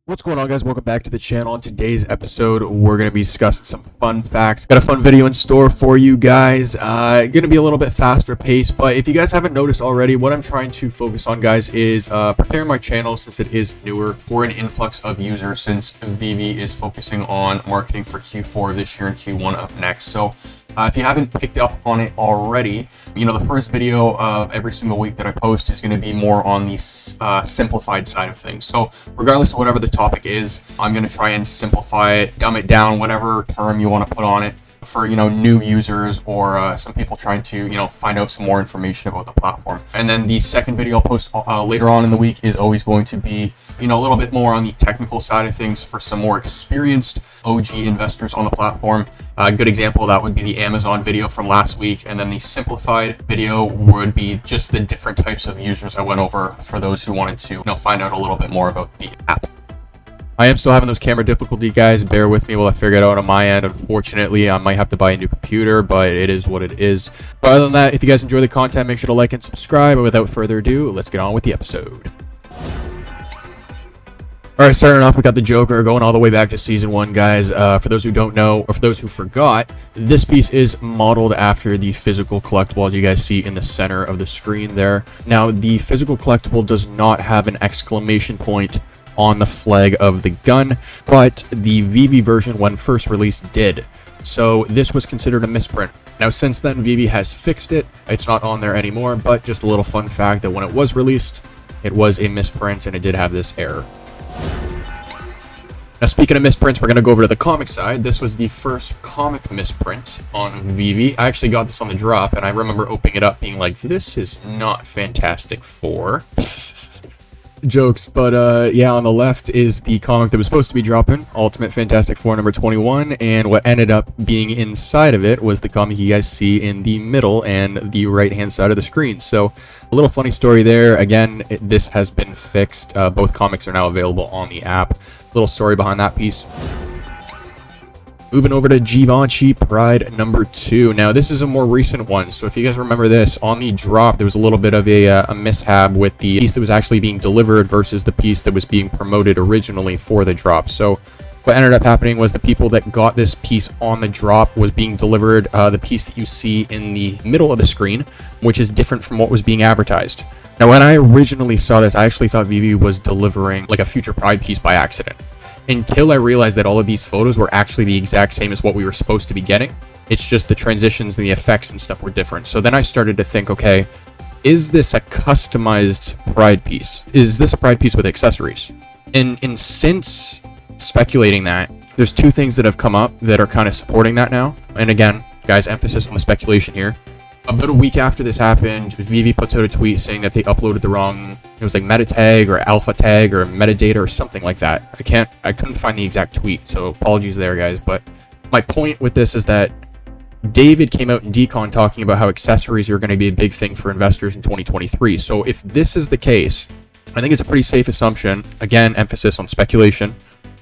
What's going on, guys? Welcome back to the channel. In today's episode, we're going to be discussing some fun facts. Got a fun video in store for you guys. Going to be a little bit faster paced, but if you guys haven't noticed already, what I'm trying to focus on, guys, is preparing my channel, since it is newer, for an influx of users, since VEVE is focusing on marketing for Q4 of this year and Q1 of next. So if you haven't picked up on it already, the first video of every single week that I post is going to be more on the simplified side of things. So regardless of whatever the topic is, I'm going to try and simplify it, dumb it down, whatever term you want to put on it, for new users or some people trying to find out some more information about the platform. And then the second video I'll post later on in the week is always going to be a little bit more on the technical side of things for some more experienced OG investors on the platform. A good example of that would be the Amazon video from last week, and then the simplified video would be just the different types of users I went over for those who wanted to find out a little bit more about the app. I am still having those camera difficulty, guys. Bear with me while I figure it out on my end. Unfortunately, I might have to buy a new computer, but it is what it is. But other than that, if you guys enjoy the content, make sure to like and subscribe. And without further ado, let's get on with the episode. Alright, starting off, we got the Joker going all the way back to Season 1, guys. For those who don't know, or for those who forgot, this piece is modeled after the physical collectible, as you guys see in the center of the screen there. Now, the physical collectible does not have an exclamation point on the flag of the gun, but the VEVE version, when first released, did. So this was considered a misprint. Now, since then, VEVE has fixed it. It's not on there anymore, but just a little fun fact that when it was released, it was a misprint, and it did have this error. Now, speaking of misprints, we're going to go over to the comic side. This was the first comic misprint on VEVE. I actually got this on the drop, and I remember opening it up being like, this is not Fantastic Four. Jokes, but yeah, on the left is the comic that was supposed to be dropping, Ultimate Fantastic Four number 21, and what ended up being inside of it was the comic you guys see in the middle and the right-hand side of the screen. So, a little funny story there. Again, this has been fixed. Both comics are now available on the app. Little story behind that piece. Moving over to Givenchy Pride number 2. Now, this is a more recent one, so if you guys remember this, on the drop, there was a little bit of a mishap with the piece that was actually being delivered versus the piece that was being promoted originally for the drop. So what ended up happening was the people that got this piece on the drop was being delivered the piece that you see in the middle of the screen, which is different from what was being advertised. Now, when I originally saw this, I actually thought VEVE was delivering like a future Pride piece by accident, until I realized that all of these photos were actually the exact same as what we were supposed to be getting. It's just the transitions and the effects and stuff were different. So then I started to think, okay, is this a customized Pride piece? Is this a Pride piece with accessories? And since speculating that, there's two things that have come up that are kind of supporting that now. And again, guys, emphasis on the speculation here. About a week after this happened, VEVE puts out a tweet saying that they uploaded the wrong, it was like meta tag or alpha tag or metadata or something like that. I couldn't find the exact tweet, so apologies there, guys. But my point with this is that David came out in Decon talking about how accessories are going to be a big thing for investors in 2023. So if this is the case, I think it's a pretty safe assumption, again, emphasis on speculation,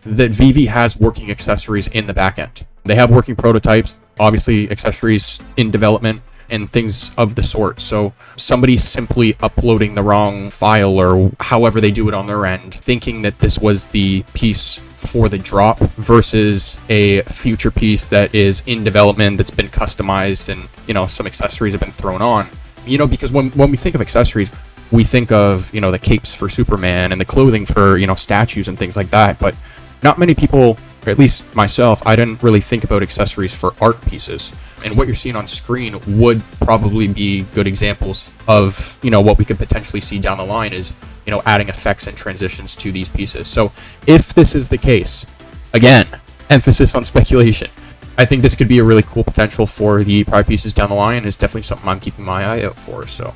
that VEVE has working accessories in the back end. They have working prototypes, obviously accessories in development, and things of the sort. So somebody simply uploading the wrong file or however they do it on their end, thinking that this was the piece for the drop versus a future piece that is in development, that's been customized, and some accessories have been thrown on. Because when we think of accessories, we think of the capes for Superman and the clothing for statues and things like that, but not many people, or at least myself, I didn't really think about accessories for art pieces. And what you're seeing on screen would probably be good examples of, what we could potentially see down the line is, adding effects and transitions to these pieces. So if this is the case, again, emphasis on speculation, I think this could be a really cool potential for the Pride pieces down the line. It's definitely something I'm keeping my eye out for, so.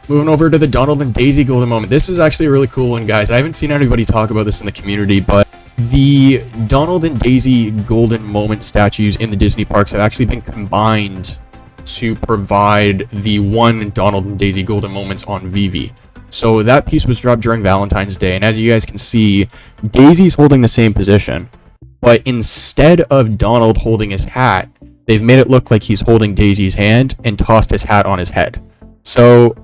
Moving over to the Donald and Daisy golden moment. This is actually a really cool one, guys. I haven't seen anybody talk about this in the community, but the Donald and Daisy golden moment statues in the Disney parks have actually been combined to provide the one Donald and Daisy golden moments on VEVE. So that piece was dropped during Valentine's Day, and as you guys can see, Daisy's holding the same position, but instead of Donald holding his hat, they've made it look like he's holding Daisy's hand and tossed his hat on his head. So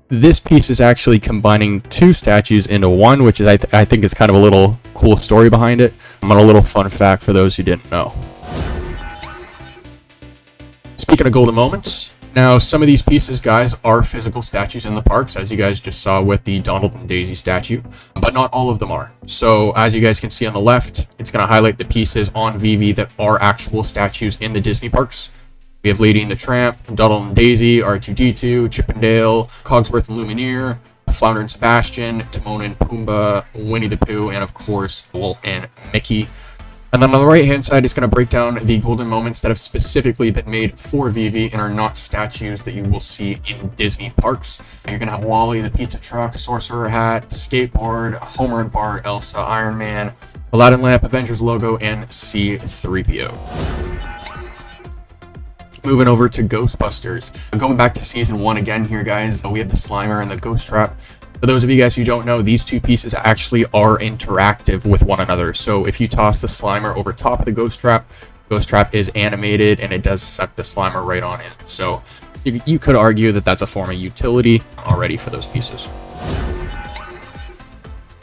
This piece is actually combining two statues into one, which is I think is kind of a little cool story behind it, and a little fun fact for those who didn't know. Speaking of golden moments, now some of these pieces, guys, are physical statues in the parks, as you guys just saw with the Donald and Daisy statue, but not all of them are. So as you guys can see on the left, it's going to highlight the pieces on VEVE that are actual statues in the Disney parks. We have Lady and the Tramp, Donald and Daisy, R2-D2, Chip and Dale, Cogsworth and Lumineer, Flounder and Sebastian, Timon and Pumbaa, Winnie the Pooh, and of course, Walt and Mickey. And then on the right-hand side, it's going to break down the golden moments that have specifically been made for VEVE and are not statues that you will see in Disney parks. And you're going to have Wally, the pizza truck, Sorcerer Hat, Skateboard, Homer and Bart, Elsa, Iron Man, Aladdin Lamp, Avengers logo, and C-3PO. Moving over to Ghostbusters. Going back to season 1 again here, guys, we have the Slimer and the Ghost Trap. For those of you guys who don't know, these two pieces actually are interactive with one another. So if you toss the Slimer over top of the Ghost Trap is animated and it does suck the Slimer right on in. So you could argue that that's a form of utility already for those pieces.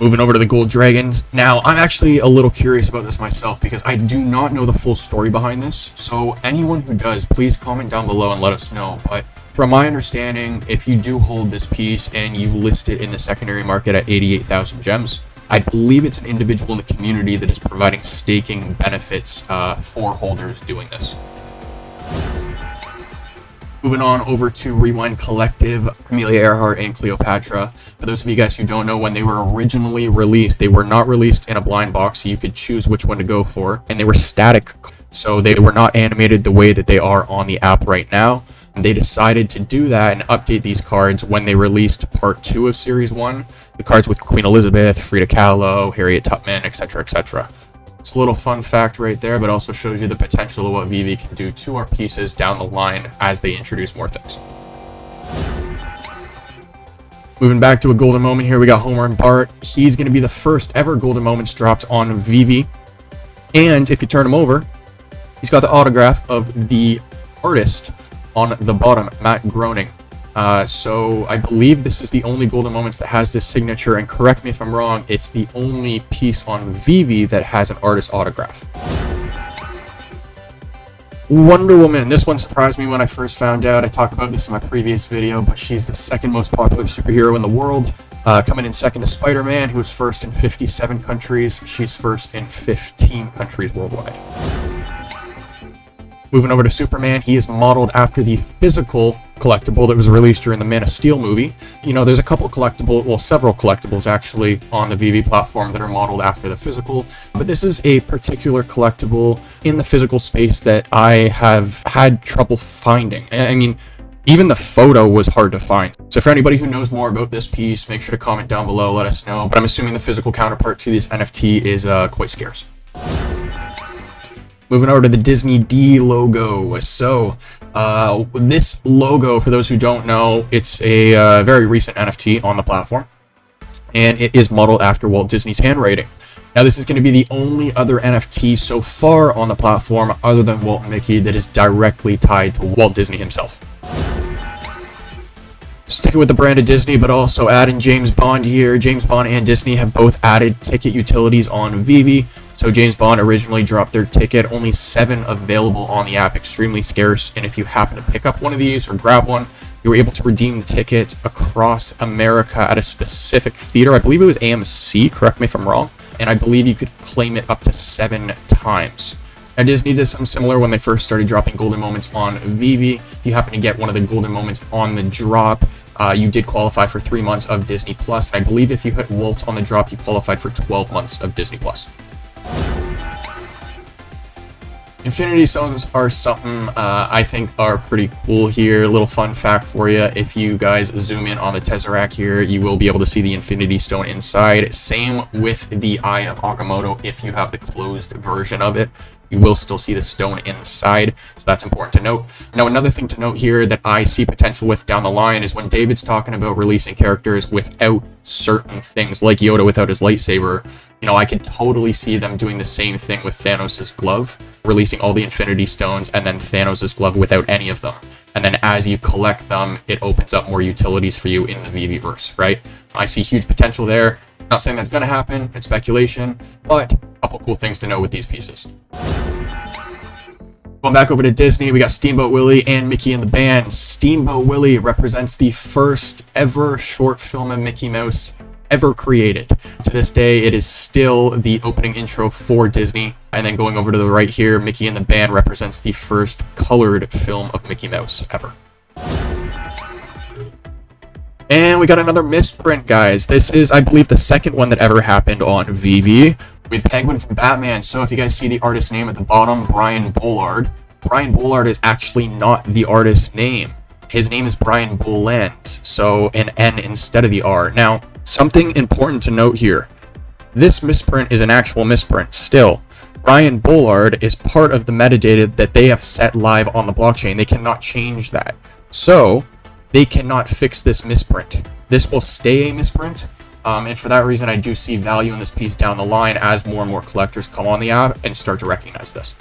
Moving over to the Gold Dragons. Now, I'm actually a little curious about this myself because I do not know the full story behind this. So anyone who does, please comment down below and let us know. But from my understanding, if you do hold this piece and you list it in the secondary market at 88,000 gems, I believe it's an individual in the community that is providing staking benefits for holders doing this. Moving on over to Rewind Collective, Amelia Earhart and Cleopatra. For those of you guys who don't know, when they were originally released, they were not released in a blind box, so you could choose which one to go for. And they were static, so they were not animated the way that they are on the app right now. And they decided to do that and update these cards when they released Part 2 of Series 1. The cards with Queen Elizabeth, Frida Kahlo, Harriet Tubman, etc., etc. It's a little fun fact right there, but also shows you the potential of what VEVE can do to our pieces down the line as they introduce more things. Moving back to a golden moment here, we got Homer and Bart. He's going to be the first ever golden moments dropped on VEVE. And if you turn him over, he's got the autograph of the artist on the bottom, Matt Groening. So I believe this is the only golden moments that has this signature, and correct me if I'm wrong, it's the only piece on VEVE that has an artist autograph. Wonder Woman. This one surprised me when I first found out. I talked about this in my previous video, but she's the second most popular superhero in the world. Coming in second to Spider-Man, who was first in 57 countries. She's first in 15 countries worldwide. Moving over to Superman, he is modeled after the physical collectible that was released during the Man of Steel movie. You know, there's a couple collectibles, well, several collectibles actually on the VEVE platform that are modeled after the physical, but this is a particular collectible in the physical space that I have had trouble finding. I mean, even the photo was hard to find. So for anybody who knows more about this piece, make sure to comment down below, let us know. But I'm assuming the physical counterpart to this NFT is quite scarce. Moving over to the Disney D logo. So, this logo, for those who don't know, it's a very recent NFT on the platform, and it is modeled after Walt Disney's handwriting. Now, this is going to be the only other NFT so far on the platform, other than Walt and Mickey, that is directly tied to Walt Disney himself. Sticking with the brand of Disney, but also adding James Bond here. James Bond and Disney have both added ticket utilities on VEVE. So James Bond originally dropped their ticket, only 7 available on the app, extremely scarce. And if you happen to pick up one of these or grab one, you were able to redeem the ticket across America at a specific theater. I believe it was AMC, correct me if I'm wrong. And I believe you could claim it up to 7 times. Now, Disney did something similar when they first started dropping golden moments on VEVE. If you happen to get one of the golden moments on the drop, you did qualify for 3 months of Disney Plus. And I believe if you hit Walt on the drop, you qualified for 12 months of Disney Plus. Infinity Stones are something I think are pretty cool here. A little fun fact for you. If you guys zoom in on the Tesseract here, you will be able to see the Infinity Stone inside. Same with the Eye of Agamotto. If you have the closed version of it, you will still see the stone inside, so that's important to note. Now, another thing to note here that I see potential with down the line is when David's talking about releasing characters without certain things, like Yoda without his lightsaber. You know, I could totally see them doing the same thing with Thanos' glove, releasing all the Infinity Stones and then Thanos' glove without any of them. and then as you collect them, it opens up more utilities for you in the VeVe-verse, right? I see huge potential there. Not saying that's going to happen, it's speculation, but a couple cool things to know with these pieces. Going back over to Disney, we got Steamboat Willie and Mickey and the Band. Steamboat Willie represents the first ever short film of Mickey Mouse ever created. To this day, it is still the opening intro for Disney. And then going over to the right here, Mickey and the Band represents the first colored film of Mickey Mouse ever. And we got another misprint, guys. This is, I believe, the second one that ever happened on VeVe. We had Penguin from Batman. So if you guys see the artist name at the bottom, Brian Bollard. Brian Bollard is actually not the artist's name. His name is Brian Boland, so an N instead of the R. Now, something important to note here. This misprint is an actual misprint still. Brian Bollard is part of the metadata that they have set live on the blockchain. They cannot change that. So, they cannot fix this misprint. This will stay a misprint. And for that reason, I do see value in this piece down the line as more and more collectors come on the app and start to recognize this.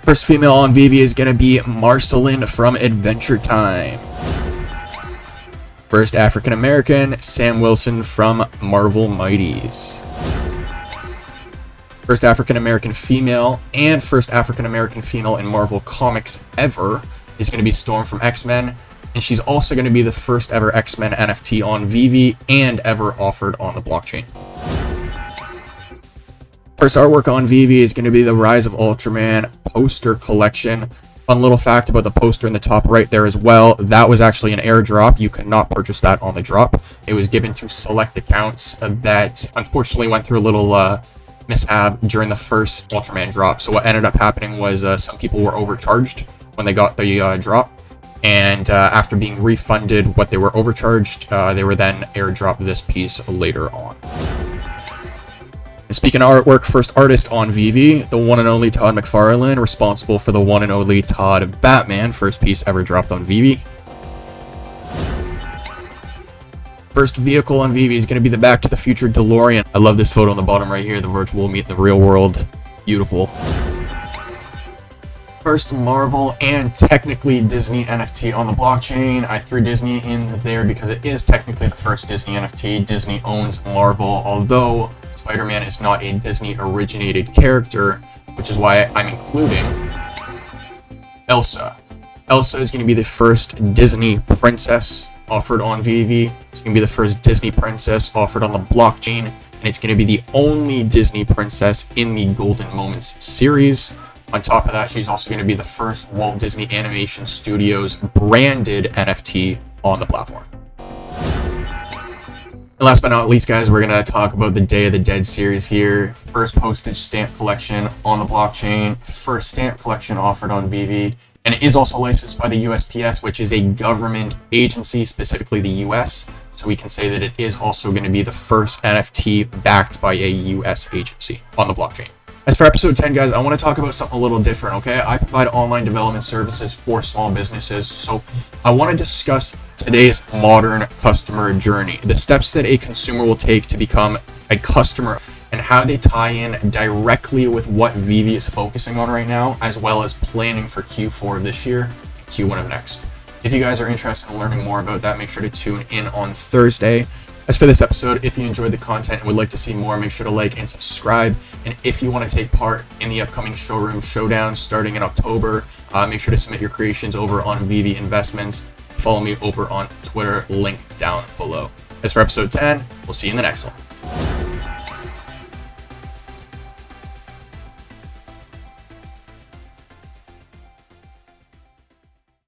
First female on VeVe is going to be Marceline from Adventure Time. First African American, Sam Wilson from Marvel Mighties. First African American female and first African American female in Marvel Comics ever is going to be Storm from X-Men. And she's also going to be the first ever X-Men NFT on VeVe and ever offered on the blockchain. First artwork on VeVe is going to be the Rise of Ultraman poster collection. Fun little fact about the poster in the top right there as well. That was actually an airdrop. You could not purchase that on the drop. It was given to select accounts that unfortunately went through a little mishap during the first Ultraman drop. So what ended up happening was some people were overcharged when they got the drop. And after being refunded what they were overcharged, they were then airdropped this piece later on. Speaking of artwork, first artist on VeVe, the one and only Todd McFarlane, responsible for the one and only Todd Batman, first piece ever dropped on VeVe. First vehicle on VeVe is going to be the Back to the Future DeLorean. I love this photo on the bottom right here, the virtual meet the real world. Beautiful. First Marvel and technically Disney NFT on the blockchain. I threw Disney in there because it is technically the first Disney NFT. Disney owns Marvel, although Spider-Man is not a Disney originated character, which is why I'm including Elsa. Elsa is going to be the first Disney princess offered on VeVe. It's going to be the first Disney princess offered on the blockchain, and it's going to be the only Disney princess in the Golden Moments series. On top of that, she's also going to be the first Walt Disney Animation Studios branded NFT on the platform. And last but not least, guys, we're going to talk about the Day of the Dead series here. First postage stamp collection on the blockchain, first stamp collection offered on VeVe, and it is also licensed by the USPS, which is a government agency, specifically the US. So we can say that it is also going to be the first NFT backed by a US agency on the blockchain. As for episode 10, guys, I want to talk about something a little different, okay? I provide online development services for small businesses, so I want to discuss today's modern customer journey, the steps that a consumer will take to become a customer, and how they tie in directly with what VeVe is focusing on right now, as well as planning for Q4 of this year and Q1 of next. If you guys are interested in learning more about that, make sure to tune in on Thursday. As for this episode, if you enjoyed the content and would like to see more, make sure to like and subscribe. And if you want to take part in the upcoming Showroom Showdown starting in October, make sure to submit your creations over on VeVe Investments. Follow me over on Twitter, link down below. As for episode 10, we'll see you in the next one.